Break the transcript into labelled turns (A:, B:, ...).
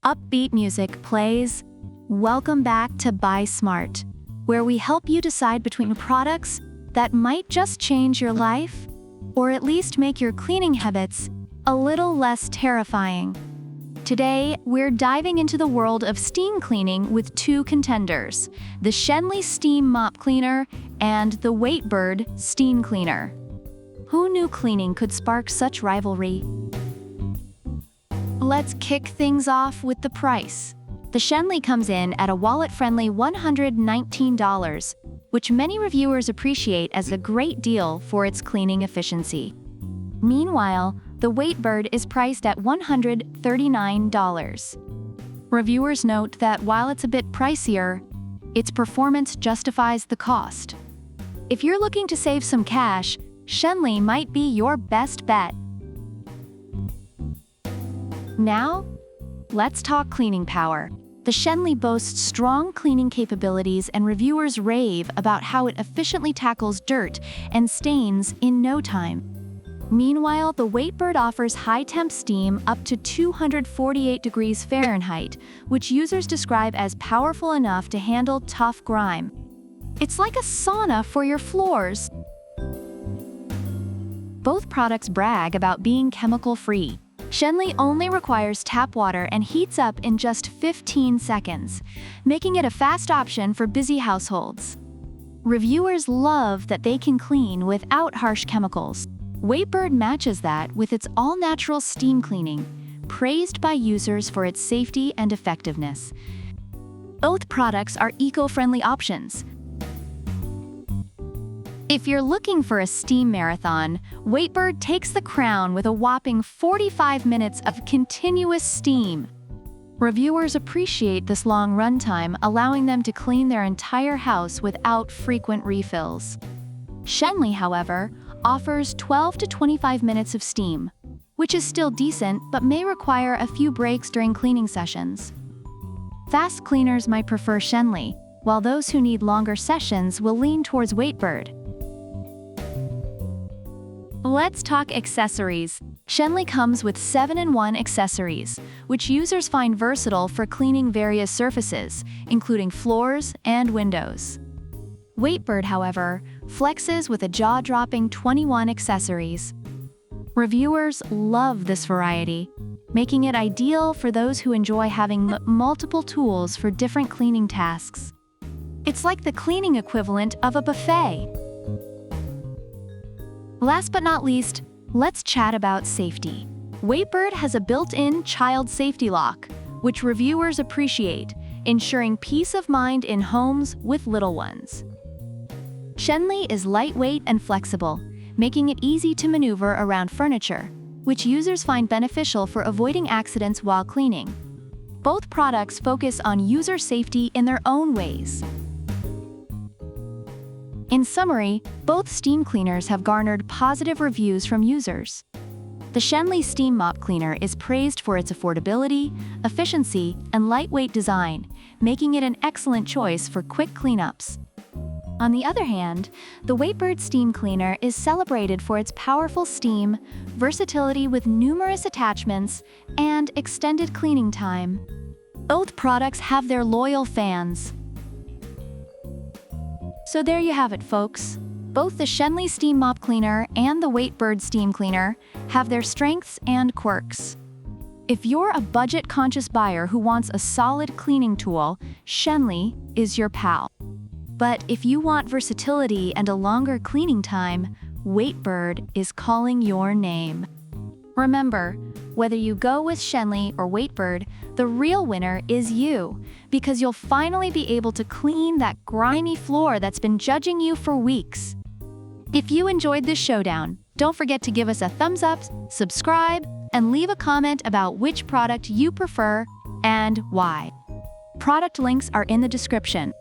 A: upbeat music plays, welcome back to Buy Smart, where we help you decide between products that might just change your life, or at least make your cleaning habits a little less terrifying. Today, we're diving into the world of steam cleaning with two contenders, the Schenley Steam Mop Cleaner and the Waitbird Steam Cleaner. Who knew cleaning could spark such rivalry? Let's kick things off with the price. The Schenley comes in at a wallet-friendly $119, which many reviewers appreciate as a great deal for its cleaning efficiency. Meanwhile, the Waitbird is priced at $139. Reviewers note that while it's a bit pricier, its performance justifies the cost. If you're looking to save some cash, Schenley might be your best bet. Now, let's talk cleaning power. The Schenley boasts strong cleaning capabilities, and reviewers rave about how it efficiently tackles dirt and stains in no time. Meanwhile, the Waitbird offers high-temp steam up to 248 degrees Fahrenheit, which users describe as powerful enough to handle tough grime. It's like a sauna for your floors. Both products brag about being chemical-free. Schenley only requires tap water and heats up in just 15 seconds, making it a fast option for busy households. Reviewers love that they can clean without harsh chemicals. Waitbird matches that with its all-natural steam cleaning, praised by users for its safety and effectiveness. Both products are eco-friendly options. If you're looking for a steam marathon, Waitbird takes the crown with a whopping 45 minutes of continuous steam. Reviewers appreciate this long runtime, allowing them to clean their entire house without frequent refills. Schenley, however, offers 12 to 25 minutes of steam, which is still decent but may require a few breaks during cleaning sessions. Fast cleaners might prefer Schenley, while those who need longer sessions will lean towards Waitbird. Let's talk accessories. Schenley comes with 7-in-1 accessories, which users find versatile for cleaning various surfaces, including floors and windows. Waitbird, however, flexes with a jaw-dropping 21 accessories. Reviewers love this variety, making it ideal for those who enjoy having multiple tools for different cleaning tasks. It's like the cleaning equivalent of a buffet. Last but not least, let's chat about safety. Waitbird has a built-in child safety lock, which reviewers appreciate, ensuring peace of mind in homes with little ones. Schenley is lightweight and flexible, making it easy to maneuver around furniture, which users find beneficial for avoiding accidents while cleaning. Both products focus on user safety in their own ways. In summary, both steam cleaners have garnered positive reviews from users. The Schenley Steam Mop Cleaner is praised for its affordability, efficiency, and lightweight design, making it an excellent choice for quick cleanups. On the other hand, the Waitbird Steam Cleaner is celebrated for its powerful steam, versatility with numerous attachments, and extended cleaning time. Both products have their loyal fans. So there you have it, folks. Both the Schenley Steam Mop Cleaner and the Waitbird Steam Cleaner have their strengths and quirks. If you're a budget-conscious buyer who wants a solid cleaning tool, Schenley is your pal. But if you want versatility and a longer cleaning time, Waitbird is calling your name. Remember, whether you go with Schenley or Waitbird, the real winner is you, because you'll finally be able to clean that grimy floor that's been judging you for weeks. If you enjoyed this showdown, don't forget to give us a thumbs up, subscribe, and leave a comment about which product you prefer and why. Product links are in the description.